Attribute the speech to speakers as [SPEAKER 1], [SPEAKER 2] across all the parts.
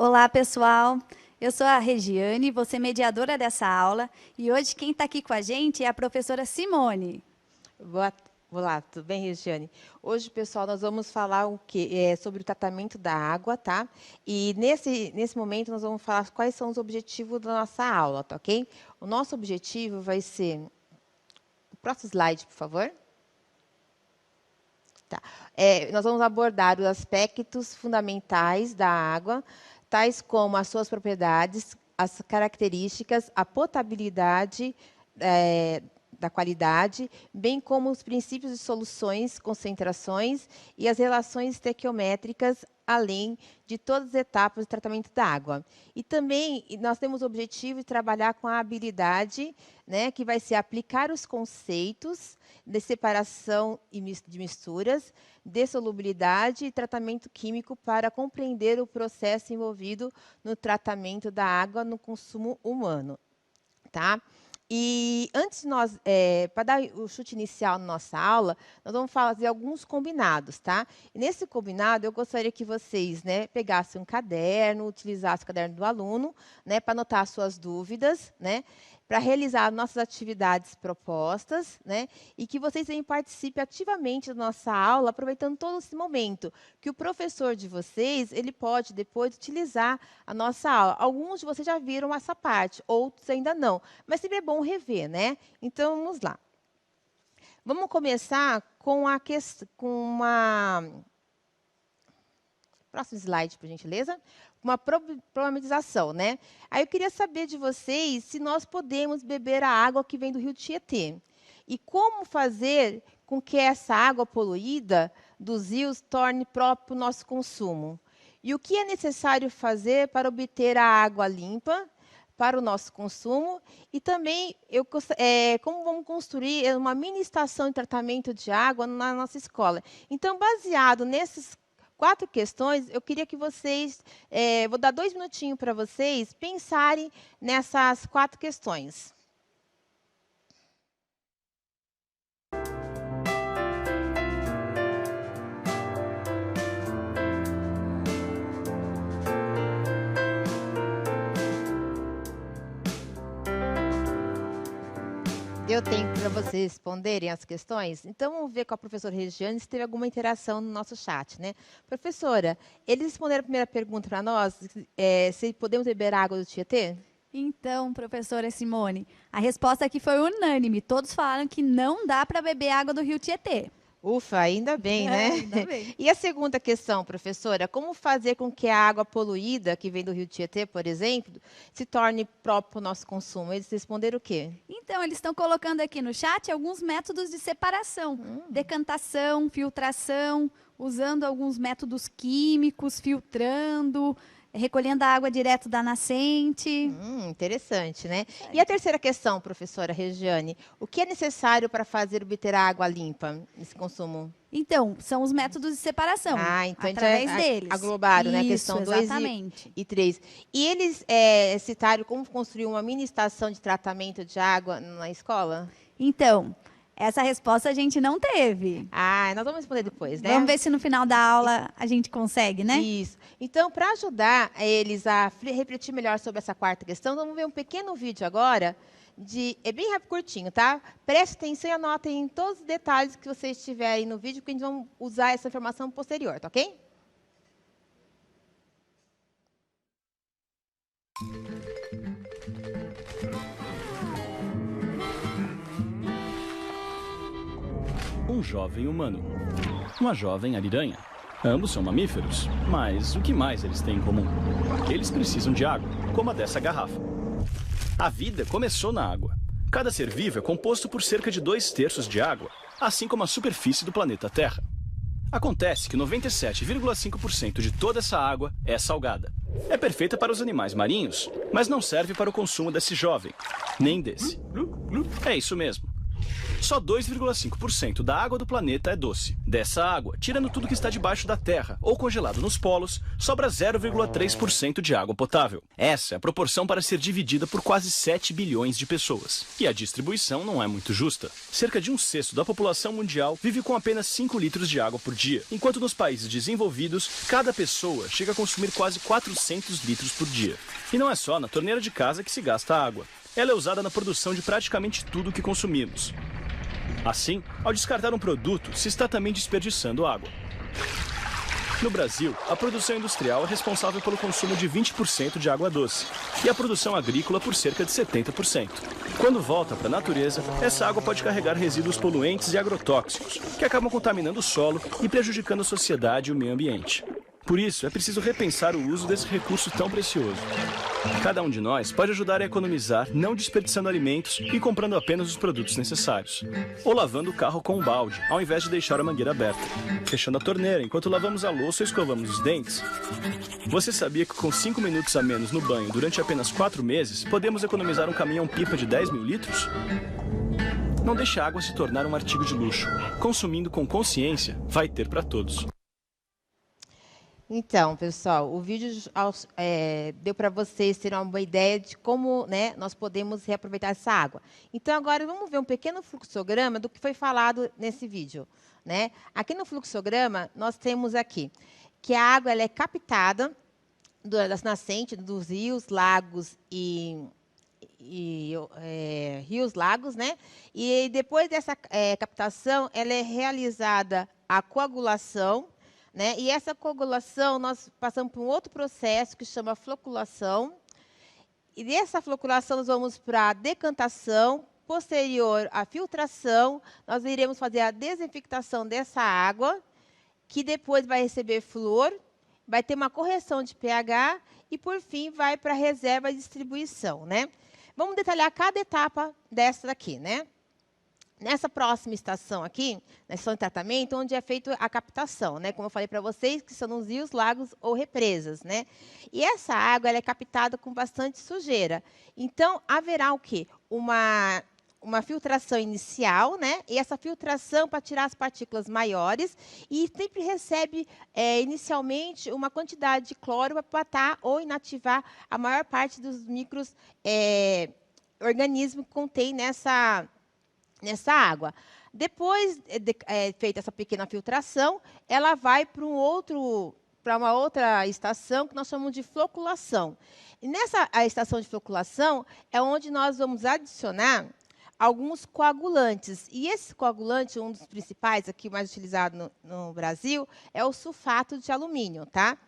[SPEAKER 1] Olá, pessoal. Eu sou a Regiane, vou ser mediadora dessa aula. E hoje quem está aqui com a gente é a professora Simone.
[SPEAKER 2] Olá, tudo bem, Regiane? Hoje, pessoal, nós vamos falar sobre o tratamento da água, tá? E nesse momento nós vamos falar quais são os objetivos da nossa aula, tá ok? O nosso objetivo vai ser... O próximo slide, por favor. Tá. Nós vamos abordar os aspectos fundamentais da água, tais como as suas propriedades, as características, a potabilidade da qualidade, bem como os princípios de soluções, concentrações e as relações estequiométricas, além de todas as etapas de tratamento da água. E também nós temos o objetivo de trabalhar com a habilidade, né, que vai ser aplicar os conceitos de separação de misturas, de solubilidade e tratamento químico para compreender o processo envolvido no tratamento da água no consumo humano, tá? E antes para dar o chute inicial na nossa aula, nós vamos fazer alguns combinados, tá? E nesse combinado, eu gostaria que vocês, né, pegassem um caderno, utilizassem o caderno do aluno, né, para anotar as suas dúvidas, né, para realizar nossas atividades propostas, né, e que vocês também participem ativamente da nossa aula, aproveitando todo esse momento, que o professor de vocês, ele pode depois utilizar a nossa aula. Alguns de vocês já viram essa parte, outros ainda não, mas sempre é bom rever, né? Então, vamos lá. Vamos começar com Próximo slide, por gentileza. Uma problematização, né? Aí eu queria saber de vocês se nós podemos beber a água que vem do rio Tietê. E como fazer com que essa água poluída dos rios torne próprio o nosso consumo. E o que é necessário fazer para obter a água limpa para o nosso consumo. E também, como vamos construir uma mini estação de tratamento de água na nossa escola. Então, baseado nessas 4 questões, eu queria que vocês, vou dar 2 minutinhos para vocês pensarem nessas 4 questões. Deu tempo para vocês responderem as questões? Então, vamos ver com a professora Regiane se teve alguma interação no nosso chat, né? Professora, eles responderam a primeira pergunta para nós, se podemos beber água do Tietê?
[SPEAKER 1] Então, professora Simone, a resposta aqui foi unânime. Todos falaram que não dá para beber água do rio Tietê.
[SPEAKER 2] Ufa, ainda bem, né?
[SPEAKER 1] Ainda bem.
[SPEAKER 2] E a segunda questão, professora, como fazer com que a água poluída, que vem do rio Tietê, por exemplo, se torne própria para o nosso consumo? Eles responderam o quê?
[SPEAKER 1] Então, eles estão colocando aqui no chat alguns métodos de separação. Decantação, filtração, usando alguns métodos químicos, filtrando, recolhendo a água direto da nascente.
[SPEAKER 2] Interessante, né? E a terceira questão, professora Regiane, o que é necessário para fazer obter a água limpa nesse consumo?
[SPEAKER 1] Então, são os métodos de separação,
[SPEAKER 2] então
[SPEAKER 1] através deles.
[SPEAKER 2] Aglobaram, né?
[SPEAKER 1] Isso,
[SPEAKER 2] Questão 2 e 3. E eles citaram como construir uma mini estação de tratamento de água na escola?
[SPEAKER 1] Então, essa resposta a gente não teve.
[SPEAKER 2] Nós vamos responder depois, né?
[SPEAKER 1] Vamos ver se no final da aula a gente consegue, né?
[SPEAKER 2] Isso. Então, para ajudar eles a refletir melhor sobre essa 4ª questão, vamos ver um pequeno vídeo agora, é bem rápido, curtinho, tá? Preste atenção e anotem todos os detalhes que vocês tiverem no vídeo, porque a gente vai usar essa informação posterior, tá ok?
[SPEAKER 3] Um jovem humano, uma jovem ariranha. Ambos são mamíferos, mas o que mais eles têm em comum? Eles precisam de água, como a dessa garrafa. A vida começou na água. Cada ser vivo é composto por cerca de 2/3 de água, assim como a superfície do planeta Terra. Acontece que 97,5% de toda essa água é salgada. É perfeita para os animais marinhos, mas não serve para o consumo desse jovem, nem desse. É isso mesmo. Só 2,5% da água do planeta é doce. Dessa água, tirando tudo que está debaixo da Terra ou congelado nos polos, sobra 0,3% de água potável. Essa é a proporção para ser dividida por quase 7 bilhões de pessoas. E a distribuição não é muito justa. Cerca de 1/6 da população mundial vive com apenas 5 litros de água por dia, enquanto nos países desenvolvidos, cada pessoa chega a consumir quase 400 litros por dia. E não é só na torneira de casa que se gasta água. Ela é usada na produção de praticamente tudo que consumimos. Assim, ao descartar um produto, se está também desperdiçando água. No Brasil, a produção industrial é responsável pelo consumo de 20% de água doce e a produção agrícola por cerca de 70%. Quando volta para a natureza, essa água pode carregar resíduos poluentes e agrotóxicos, que acabam contaminando o solo e prejudicando a sociedade e o meio ambiente. Por isso, é preciso repensar o uso desse recurso tão precioso. Cada um de nós pode ajudar a economizar, não desperdiçando alimentos e comprando apenas os produtos necessários. Ou lavando o carro com um balde, ao invés de deixar a mangueira aberta. Fechando a torneira enquanto lavamos a louça ou escovamos os dentes. Você sabia que com 5 minutos a menos no banho durante apenas 4 meses, podemos economizar um caminhão-pipa de 10 mil litros? Não deixe a água se tornar um artigo de luxo. Consumindo com consciência, vai ter para todos.
[SPEAKER 2] Então, pessoal, o vídeo deu para vocês terem uma boa ideia de como, né, nós podemos reaproveitar essa água. Então, agora vamos ver um pequeno fluxograma do que foi falado nesse vídeo. Né? Aqui no fluxograma, nós temos aqui que a água ela é captada das nascentes dos rios, lagos rios, lagos, né? E depois dessa captação, ela é realizada a coagulação, né? E essa coagulação, nós passamos por um outro processo que chama floculação. E dessa floculação, nós vamos para a decantação. Posterior à filtração, nós iremos fazer a desinfectação dessa água, que depois vai receber flúor, vai ter uma correção de pH e, por fim, vai para a reserva e distribuição. Né? Vamos detalhar cada etapa dessa daqui, né? Nessa próxima estação aqui, na estação de tratamento, onde é feita a captação, né? Como eu falei para vocês, que são nos rios, lagos ou represas, né? E essa água ela é captada com bastante sujeira. Então, haverá o quê? Uma filtração inicial, né? E essa filtração para tirar as partículas maiores e sempre recebe inicialmente uma quantidade de cloro para matar ou inativar a maior parte dos micro-organismos que contém nessa água. Depois de feita essa pequena filtração, ela vai para uma outra estação que nós chamamos de floculação. E nessa estação de floculação é onde nós vamos adicionar alguns coagulantes. E esse coagulante, um dos principais, aqui mais utilizado no Brasil, é o sulfato de alumínio, tá?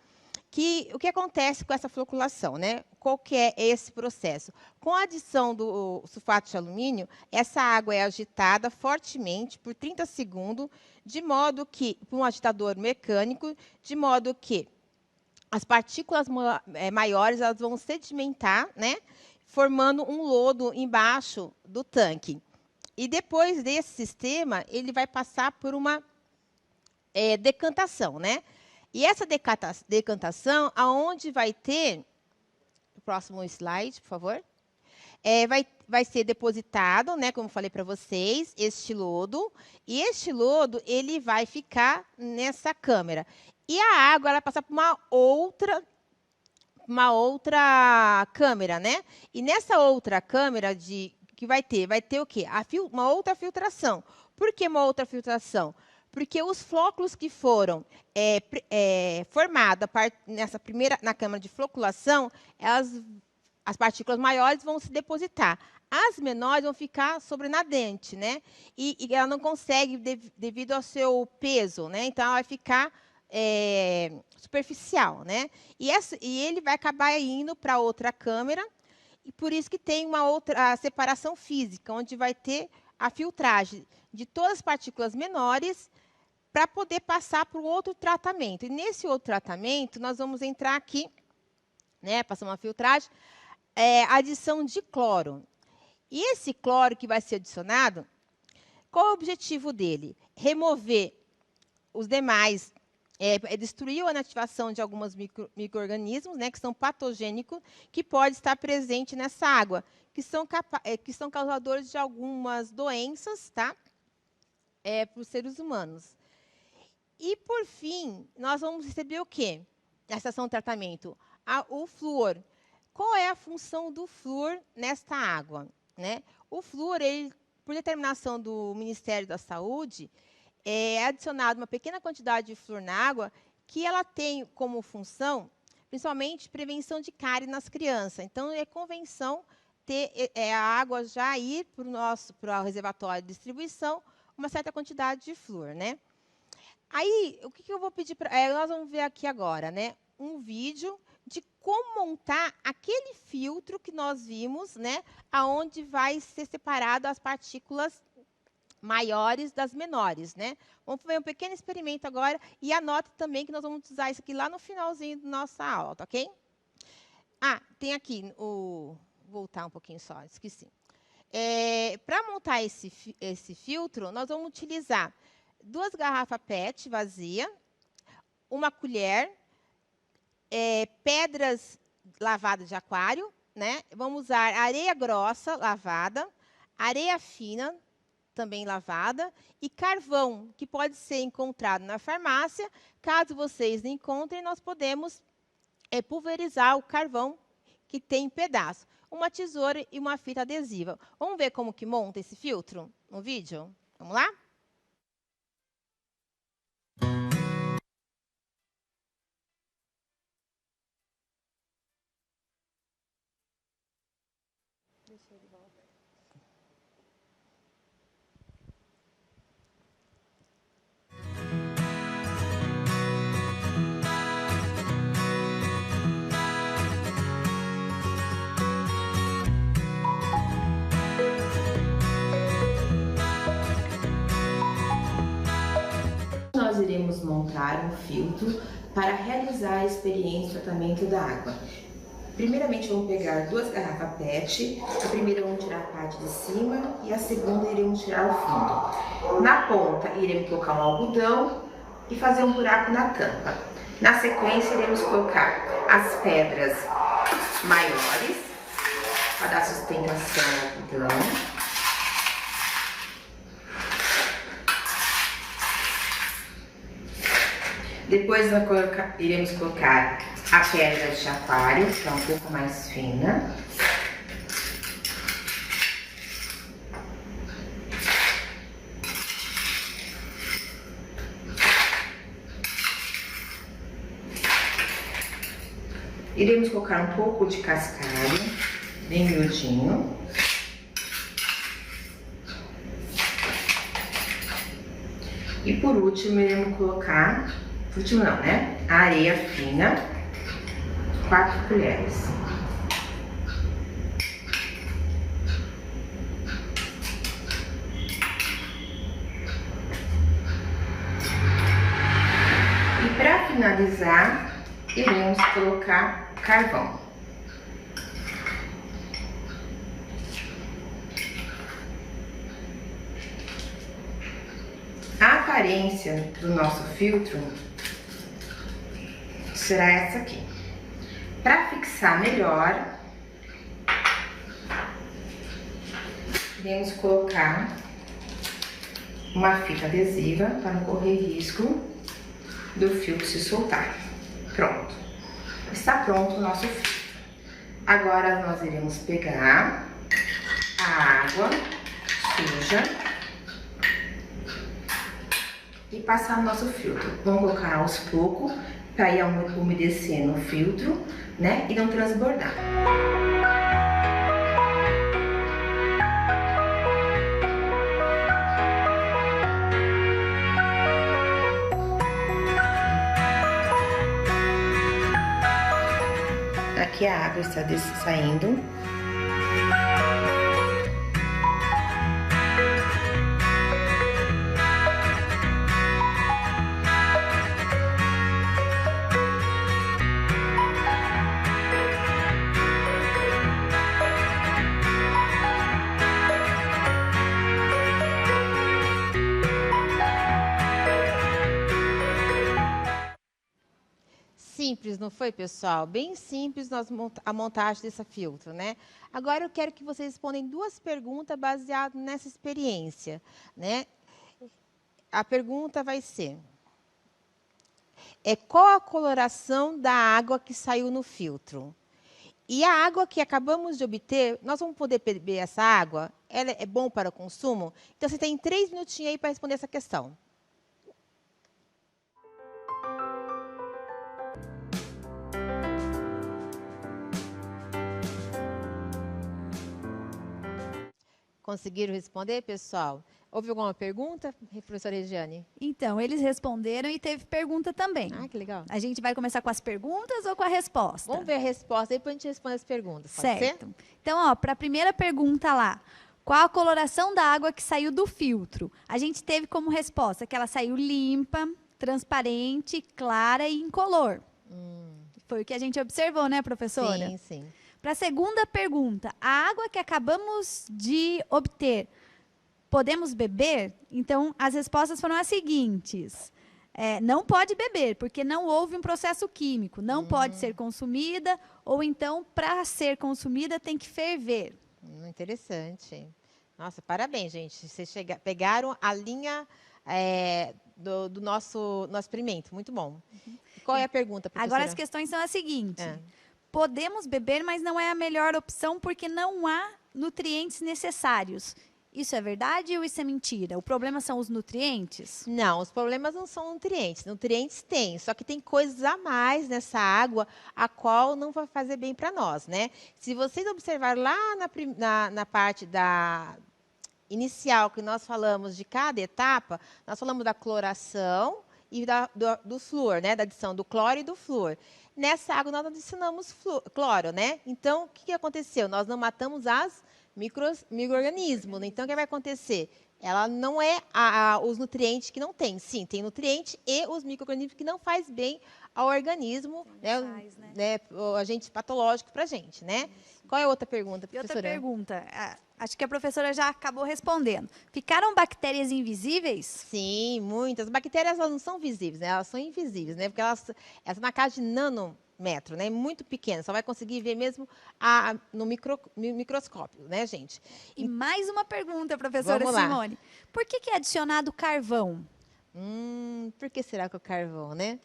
[SPEAKER 2] O que acontece com essa floculação, né? Qual que é esse processo? Com a adição do sulfato de alumínio, essa água é agitada fortemente por 30 segundos, de modo que, por um agitador mecânico, de modo que as partículas maiores elas vão sedimentar, né? Formando um lodo embaixo do tanque. E depois desse sistema, ele vai passar por uma decantação, né? E essa decantação, aonde vai ter, o próximo slide, por favor, vai ser depositado, né, como falei para vocês, este lodo, e este lodo ele vai ficar nessa câmara. E a água ela vai passar por uma outra câmara, né? E nessa outra câmara que vai ter o quê? Uma outra filtração. Por que uma outra filtração? Porque os flóculos que foram formados na câmara de floculação, as partículas maiores vão se depositar. As menores vão ficar sobrenadente, né? E ela não consegue devido ao seu peso, né? Então, ela vai ficar superficial, né? E ele vai acabar indo para outra câmara, e por isso que tem uma outra separação física, onde vai ter a filtragem de todas as partículas menores para poder passar para o outro tratamento. E nesse outro tratamento, nós vamos entrar aqui, né, passar uma filtragem, adição de cloro. E esse cloro que vai ser adicionado, qual é o objetivo dele? Remover os demais, destruir a inativação de alguns micro-organismos, né, que são patogênicos, que pode estar presente nessa água, que são causadores de algumas doenças, tá? para os seres humanos. E, por fim, nós vamos receber o quê? Na estação de tratamento? O flúor. Qual é a função do flúor nesta água? Né? O flúor, ele, por determinação do Ministério da Saúde, é adicionado uma pequena quantidade de flúor na água que ela tem como função, principalmente, prevenção de cárie nas crianças. Então, é convenção ter a água já ir para o reservatório de distribuição uma certa quantidade de flúor, né? Aí, o que eu vou pedir para... nós vamos ver aqui agora, né? Um vídeo de como montar aquele filtro que nós vimos, né? Aonde vai ser separado as partículas maiores das menores, né? Vamos ver um pequeno experimento agora e anota também que nós vamos usar isso aqui lá no finalzinho da nossa aula, tá ok? Tem aqui vou voltar um pouquinho só, esqueci. Para montar esse filtro, nós vamos utilizar 2 garrafas PET vazia, uma colher, pedras lavadas de aquário, né? Vamos usar areia grossa lavada, areia fina também lavada e carvão, que pode ser encontrado na farmácia. Caso vocês não encontrem, nós podemos pulverizar o carvão que tem em pedaço. Uma tesoura e uma fita adesiva. Vamos ver como que monta esse filtro no vídeo? Vamos lá? Deixa ele voltar. Nós iremos montar um filtro para realizar a experiência de tratamento da água. Primeiramente, vamos pegar 2 garrafas PET. A primeira vamos tirar a parte de cima e a segunda iremos tirar o fundo. Na ponta, iremos colocar um algodão e fazer um buraco na tampa. Na sequência, iremos colocar as pedras maiores para dar sustentação ao algodão. Depois iremos colocar a pedra de aquário, que é um pouco mais fina. Iremos colocar um pouco de cascalho, bem miudinho. E por último, iremos colocar... Por último não, né? A areia fina, 4 colheres. E para finalizar, iremos colocar carvão. A aparência do nosso filtro será essa aqui. Para fixar melhor, iremos colocar uma fita adesiva para não correr risco do filtro se soltar. Pronto. Está pronto o nosso filtro. Agora nós iremos pegar a água suja e passar no nosso filtro. Vamos colocar aos poucos para ir umedecendo o filtro, né? E não transbordar. Aqui a água está saindo. Simples, não foi, pessoal? Bem simples a montagem desse filtro, né? Agora eu quero que vocês respondam 2 perguntas baseadas nessa experiência, né? a pergunta vai ser: qual a coloração da água que saiu no filtro? E a água que acabamos de obter, nós vamos poder beber essa água? Ela é bom para o consumo? Então, você tem 3 minutinhos aí para responder essa questão. Conseguiram responder, pessoal? Houve alguma pergunta, professora Regiane?
[SPEAKER 1] Então, eles responderam e teve pergunta também.
[SPEAKER 2] Ah, que legal.
[SPEAKER 1] A gente vai começar com as perguntas ou com a resposta?
[SPEAKER 2] Vamos ver a resposta, aí depois a gente responde as perguntas. Pode
[SPEAKER 1] Certo.
[SPEAKER 2] ser?
[SPEAKER 1] Então, para a primeira pergunta lá, qual a coloração da água que saiu do filtro? A gente teve como resposta que ela saiu limpa, transparente, clara e incolor. Foi o que a gente observou, né, professora?
[SPEAKER 2] Sim, sim.
[SPEAKER 1] Para a segunda pergunta, a água que acabamos de obter, podemos beber? Então, as respostas foram as seguintes. Não pode beber, porque não houve um processo químico. Não pode ser consumida, ou então, para ser consumida, tem que ferver.
[SPEAKER 2] Interessante. Nossa, parabéns, gente. Vocês pegaram a linha do nosso experimento. Muito bom. Qual é a pergunta, professora?
[SPEAKER 1] Agora, as questões são as seguintes. Podemos beber, mas não é a melhor opção, porque não há nutrientes necessários. Isso é verdade ou isso é mentira? O problema são os nutrientes?
[SPEAKER 2] Não, os problemas não são nutrientes. Nutrientes tem, só que tem coisas a mais nessa água, a qual não vai fazer bem para nós, né? Se vocês observarem lá na parte inicial que nós falamos de cada etapa, nós falamos da cloração e do flúor, né? Da adição do cloro e do flúor. Nessa água nós adicionamos cloro, né? Então, o que aconteceu? Nós não matamos as micro-organismos. Então, o que vai acontecer? Ela não é os nutrientes que não tem. Sim, tem nutriente e os micro-organismos que não faz bem ao organismo, né? O agente patológico para a gente, né? Isso. Qual é a outra pergunta, professora?
[SPEAKER 1] E outra pergunta, acho que a professora já acabou respondendo. Ficaram bactérias invisíveis?
[SPEAKER 2] Sim, muitas. As bactérias elas não são visíveis, né? Elas são invisíveis, né? Porque elas estão na casa de nanômetro, né? Muito pequena. Só vai conseguir ver mesmo no microscópio, né, gente?
[SPEAKER 1] E mais uma pergunta, professora Simone. Por que é adicionado carvão?
[SPEAKER 2] Por que será que o carvão, né?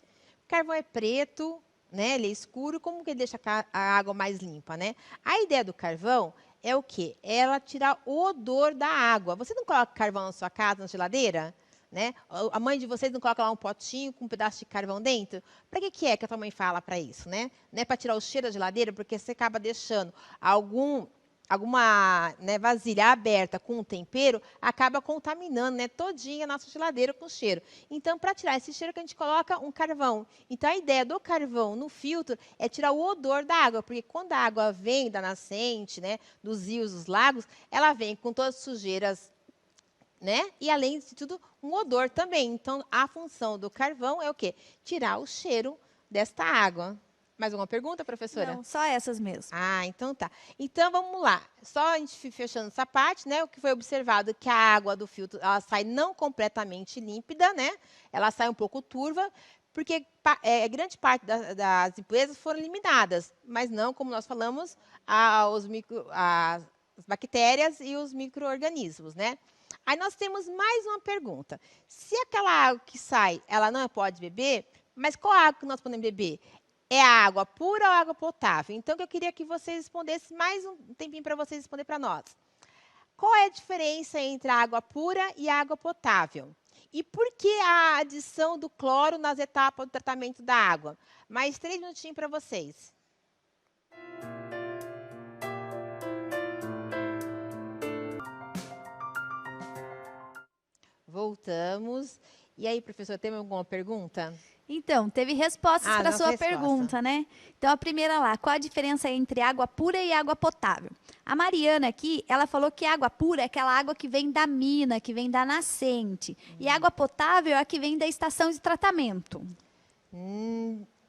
[SPEAKER 2] O carvão é preto, né? Ele é escuro, como que ele deixa a água mais limpa, né? A ideia do carvão é o quê? É ela tirar o odor da água. Você não coloca carvão na sua casa, na geladeira? Né? A mãe de vocês não coloca lá um potinho com um pedaço de carvão dentro? Para que é que a tua mãe fala para isso, né? Não é para tirar o cheiro da geladeira, porque você acaba deixando alguma vasilha aberta com um tempero, acaba contaminando, né, todinha a nossa geladeira com cheiro. Então, para tirar esse cheiro, que a gente coloca um carvão. Então, a ideia do carvão no filtro é tirar o odor da água, porque quando a água vem da nascente, né, dos rios, dos lagos, ela vem com todas as sujeiras, né? E, além de tudo, um odor também. Então, a função do carvão é o quê? Tirar o cheiro desta água. Mais alguma pergunta, professora?
[SPEAKER 1] Não, só essas mesmo.
[SPEAKER 2] Ah, então tá. Então, vamos lá. Só a gente fechando essa parte, né? O que foi observado que a água do filtro, ela sai não completamente límpida, né? Ela sai um pouco turva, porque grande parte das impurezas foram eliminadas, mas não, como nós falamos, as bactérias e os micro-organismos, né? Aí nós temos mais uma pergunta. Se aquela água que sai, ela não pode beber, mas qual água que nós podemos beber? É a água pura ou água potável? Então, eu queria que vocês respondessem mais um tempinho para vocês responder para nós. Qual é a diferença entre a água pura e a água potável? E por que a adição do cloro nas etapas do tratamento da água? Mais 3 minutinhos para vocês. Voltamos. E aí, professor, tem alguma pergunta?
[SPEAKER 1] Então, teve respostas para a sua pergunta, né? Então, a primeira lá, qual a diferença entre água pura e água potável? A Mariana aqui, ela falou que água pura é aquela água que vem da mina, que vem da nascente. E água potável é a que vem da estação de tratamento.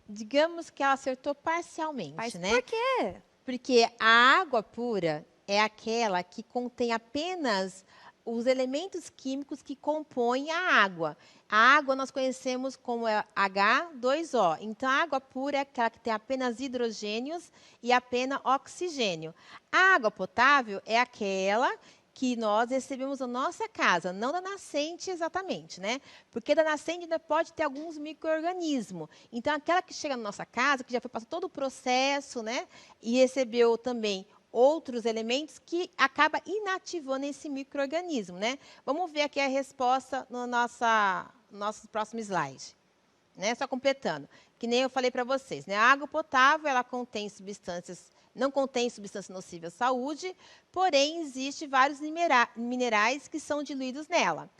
[SPEAKER 2] Digamos que ela acertou parcialmente, né?
[SPEAKER 1] Por quê?
[SPEAKER 2] Porque a água pura é aquela que contém apenas os elementos químicos que compõem a água. A água nós conhecemos como H2O. Então, a água pura é aquela que tem apenas hidrogênios e apenas oxigênio. A água potável é aquela que nós recebemos na nossa casa, não da nascente exatamente, né? Porque da nascente ainda pode ter alguns micro-organismos. Então, aquela que chega na nossa casa, que já foi passar todo o processo, né? E recebeu também outros elementos que acaba inativando esse micro-organismo, né? Vamos ver aqui a resposta no nosso próximo slide. Né? Só completando, que nem eu falei para vocês, né? A água potável, ela contém substâncias, não contém substâncias nocivas à saúde, porém, existem vários minerais que são diluídos nela.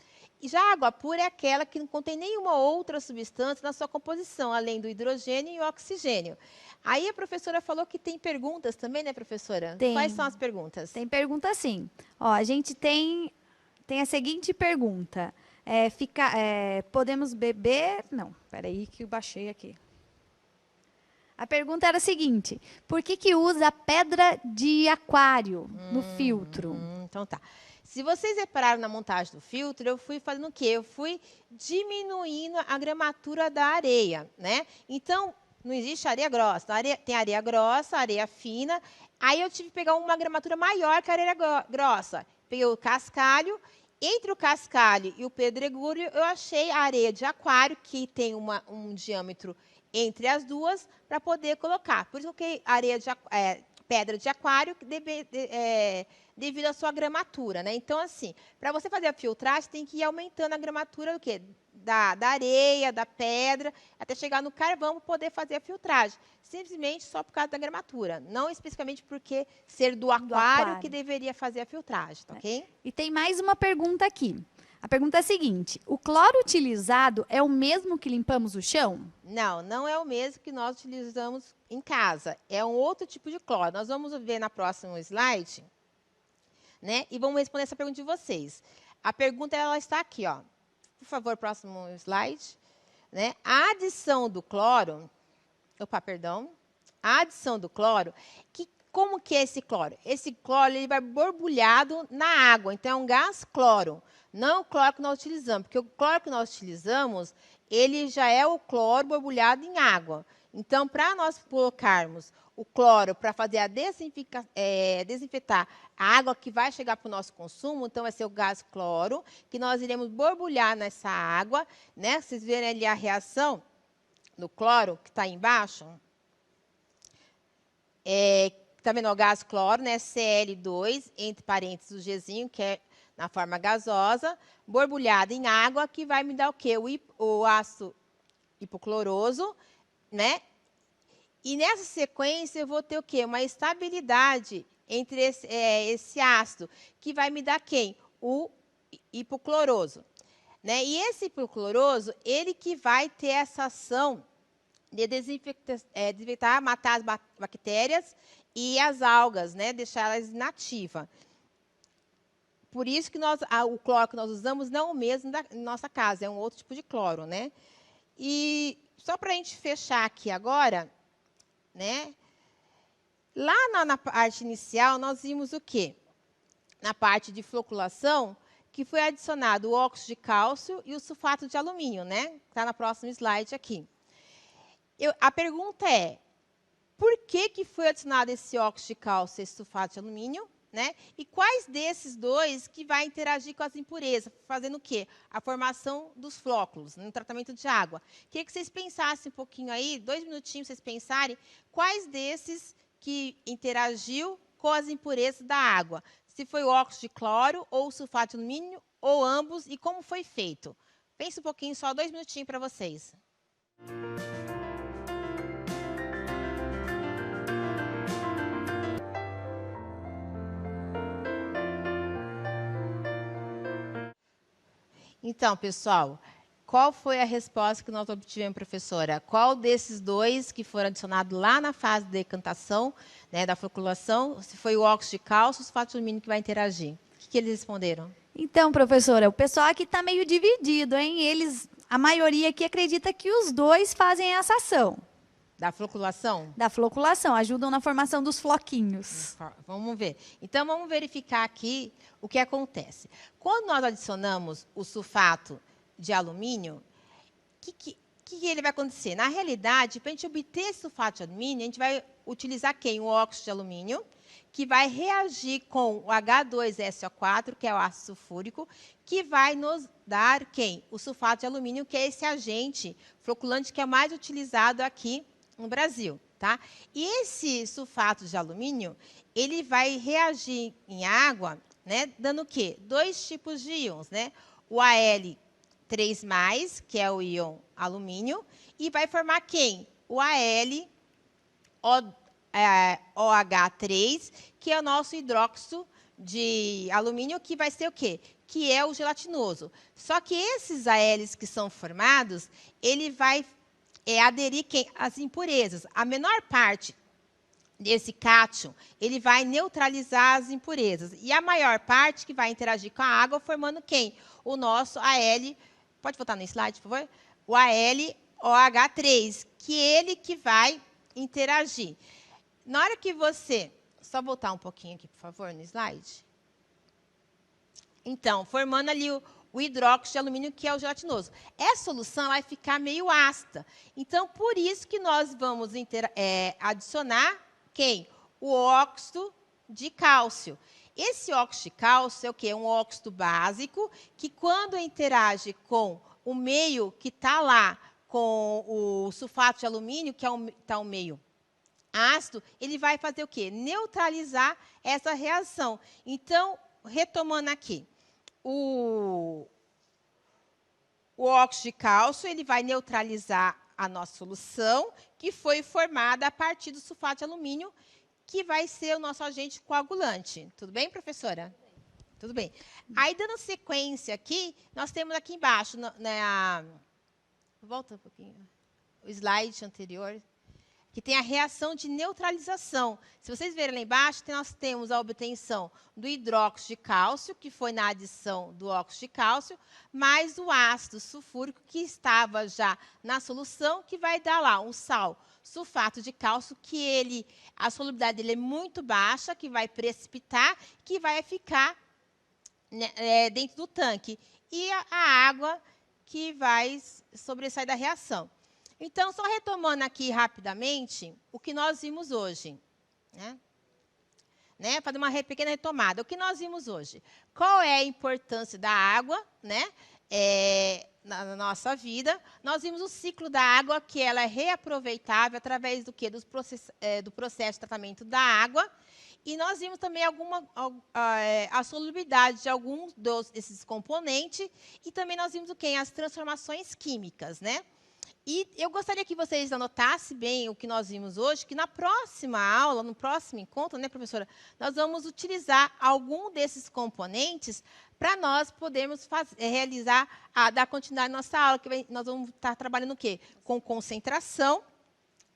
[SPEAKER 2] E já a água pura é aquela que não contém nenhuma outra substância na sua composição, além do hidrogênio e oxigênio. Aí a professora falou que tem perguntas também, né, professora?
[SPEAKER 1] Tem.
[SPEAKER 2] Quais são as perguntas?
[SPEAKER 1] Tem pergunta sim. Ó, a gente tem a seguinte pergunta. Podemos beber... Não, peraí que eu baixei aqui. A pergunta era a seguinte: por que usa pedra de aquário no filtro?
[SPEAKER 2] Então tá. Se vocês repararam na montagem do filtro, eu fui fazendo o quê? Eu fui diminuindo a gramatura da areia, né? Então, não existe areia grossa. Tem areia grossa, areia fina. Aí eu tive que pegar uma gramatura maior que a areia grossa. Peguei o cascalho. Entre o cascalho e o pedregulho, eu achei a areia de aquário, que tem um diâmetro entre as duas, para poder colocar. Por isso que eu coloquei pedra de aquário, devido à sua gramatura, né? Então, assim, para você fazer a filtragem, tem que ir aumentando a gramatura do quê? Da areia, da pedra, até chegar no carvão para poder fazer a filtragem. Simplesmente só por causa da gramatura. Não especificamente porque ser do aquário que deveria fazer a filtragem, tá ok?
[SPEAKER 1] E tem mais uma pergunta aqui. A pergunta é a seguinte: o cloro utilizado é o mesmo que limpamos o chão?
[SPEAKER 2] Não, não é o mesmo que nós utilizamos em casa. É um outro tipo de cloro. Nós vamos ver na próxima slide, né? E vamos responder essa pergunta de vocês. A pergunta ela está aqui, ó. Por favor, próximo slide. Né? A adição do cloro... A adição do cloro, como que é esse cloro? Esse cloro ele vai borbulhado na água, então é um gás cloro. Não o cloro que nós utilizamos, porque o cloro que nós utilizamos, ele já é o cloro borbulhado em água. Então, para nós colocarmos o cloro para fazer desinfetar a água que vai chegar para o nosso consumo, então vai ser o gás cloro, que nós iremos borbulhar nessa água, né? Vocês verem ali a reação do cloro que está aí embaixo. Está vendo o gás cloro, né? Cl2, entre parênteses o Gzinho, que é na forma gasosa, borbulhada em água, que vai me dar o quê? O ácido hipocloroso, né? E nessa sequência eu vou ter o quê? Uma estabilidade entre esse ácido, que vai me dar quem? O hipocloroso. Né? E esse hipocloroso, ele que vai ter essa ação de desinfetar, matar as bactérias e as algas, né? Deixar elas inativas. Por isso que o cloro que nós usamos não é o mesmo da nossa casa, é um outro tipo de cloro, né? E só para a gente fechar aqui agora, né? Lá na parte inicial, nós vimos o quê? Na parte de floculação, que foi adicionado o óxido de cálcio e o sulfato de alumínio, né? Está na próxima slide aqui. A pergunta é, por que foi adicionado esse óxido de cálcio e esse sulfato de alumínio? Né? E quais desses dois que vai interagir com as impurezas, fazendo o quê? A formação dos flóculos, no tratamento de água. Queria que vocês pensassem um pouquinho aí, 2 minutinhos vocês pensarem, quais desses que interagiu com as impurezas da água. Se foi o óxido de cloro, ou o sulfato de alumínio, ou ambos, e como foi feito. Pense um pouquinho, só 2 minutinhos para vocês. Então, pessoal, qual foi a resposta que nós obtivemos, professora? Qual desses dois que foram adicionados lá na fase de decantação, né, da floculação, se foi o óxido de cálcio ou o sulfato de alumínio que vai interagir? O que eles responderam?
[SPEAKER 1] Então, professora, o pessoal aqui está meio dividido, hein? A maioria aqui acredita que os dois fazem essa ação.
[SPEAKER 2] Da floculação?
[SPEAKER 1] Da floculação, ajudam na formação dos floquinhos.
[SPEAKER 2] Vamos ver. Então, vamos verificar aqui o que acontece. Quando nós adicionamos o sulfato de alumínio, o que ele vai acontecer? Na realidade, para a gente obter esse sulfato de alumínio, a gente vai utilizar quem? O óxido de alumínio. que vai reagir com o H2SO4, que é o ácido sulfúrico, que vai nos dar quem? O sulfato de alumínio, que é esse agente floculante que é mais utilizado aqui no Brasil. Tá? E esse sulfato de alumínio, ele vai reagir em água, né, dando o quê? 2 tipos de íons, né? O Al3+, que é o íon alumínio, e vai formar quem? O OH3, que é o nosso hidróxido de alumínio, que vai ser o quê? Que é o gelatinoso. Só que esses ALs que são formados, ele vai aderir às impurezas. A menor parte desse cátion, ele vai neutralizar as impurezas. E a maior parte que vai interagir com a água, formando quem? O nosso Al, pode voltar no slide, por favor? O AlOH3, que ele que vai interagir. Na hora que você... Só voltar um pouquinho aqui, por favor, no slide. Então, formando ali o hidróxido de alumínio, que é o gelatinoso. Essa solução vai ficar meio ácida. Então, por isso que nós vamos adicionar quem? O óxido de cálcio. Esse óxido de cálcio é o quê? Um óxido básico que, quando interage com o meio que está lá, com o sulfato de alumínio, que está o meio ácido, ele vai fazer o quê? Neutralizar essa reação. Então, retomando aqui. O óxido de cálcio, ele vai neutralizar a nossa solução, que foi formada a partir do sulfato de alumínio, que vai ser o nosso agente coagulante. Tudo bem, professora? Tudo bem. Aí, dando sequência aqui, nós temos aqui embaixo, volta um pouquinho, o slide anterior, que tem a reação de neutralização. Se vocês verem lá embaixo, nós temos a obtenção do hidróxido de cálcio, que foi na adição do óxido de cálcio, mais o ácido sulfúrico, que estava já na solução, que vai dar lá um sal sulfato de cálcio, que a solubilidade dele é muito baixa, que vai precipitar, que vai ficar, né, dentro do tanque. E a água que vai sobressair da reação. Então, só retomando aqui rapidamente o que nós vimos hoje. Fazer uma pequena retomada. O que nós vimos hoje? Qual é a importância da água, né, na nossa vida? Nós vimos o ciclo da água, que ela é reaproveitável através do quê? Do processo de tratamento da água. E nós vimos também a solubilidade de alguns desses componentes. E também nós vimos o quê? As transformações químicas, né? E eu gostaria que vocês anotassem bem o que nós vimos hoje, que na próxima aula, no próximo encontro, né, professora, nós vamos utilizar algum desses componentes para nós podermos dar continuidade à nossa aula, que nós vamos estar trabalhando o quê? Com concentração,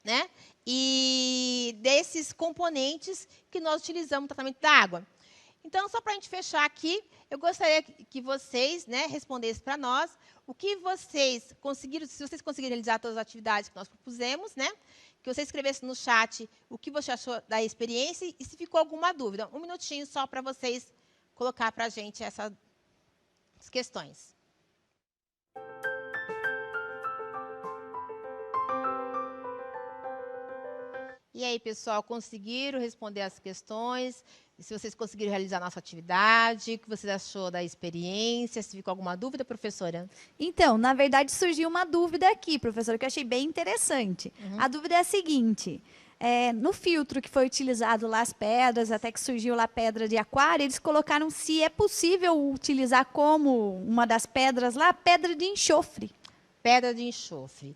[SPEAKER 2] né? E desses componentes que nós utilizamos no tratamento da água. Então, só para a gente fechar aqui, eu gostaria que vocês, né, respondessem para nós o que vocês conseguiram, se vocês conseguiram realizar todas as atividades que nós propusemos, né, que você escrevesse no chat o que você achou da experiência e se ficou alguma dúvida. Um minutinho só para vocês colocar para a gente essas questões. E aí, pessoal, conseguiram responder as questões? Se vocês conseguiram realizar a nossa atividade, o que você achou da experiência? Se ficou alguma dúvida, professora?
[SPEAKER 1] Então, na verdade, surgiu uma dúvida aqui, professora, que eu achei bem interessante. A dúvida é a seguinte: no filtro que foi utilizado lá as pedras, até que surgiu lá a pedra de aquário, eles colocaram se é possível utilizar como uma das pedras lá, pedra de enxofre.
[SPEAKER 2] Pedra de enxofre.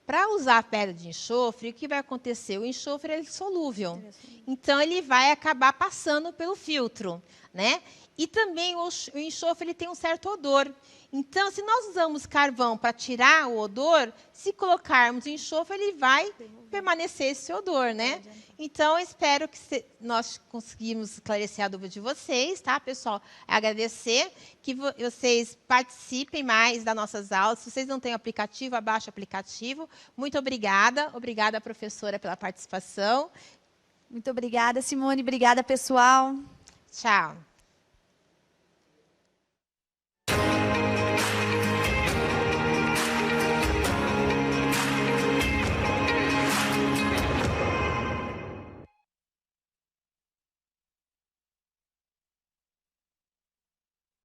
[SPEAKER 2] Para usar a pedra de enxofre, o que vai acontecer? O enxofre é solúvel. Então, ele vai acabar passando pelo filtro, né? E também o enxofre ele tem um certo odor. Então, se nós usamos carvão para tirar o odor, se colocarmos enxofre, ele vai permanecer esse odor, né? Então, eu espero que nós conseguimos esclarecer a dúvida de vocês, tá, pessoal? Agradecer que vocês participem mais das nossas aulas. Se vocês não têm o aplicativo, abaixe o aplicativo. Muito obrigada. Obrigada, professora, pela participação.
[SPEAKER 1] Muito obrigada, Simone. Obrigada, pessoal.
[SPEAKER 2] Tchau.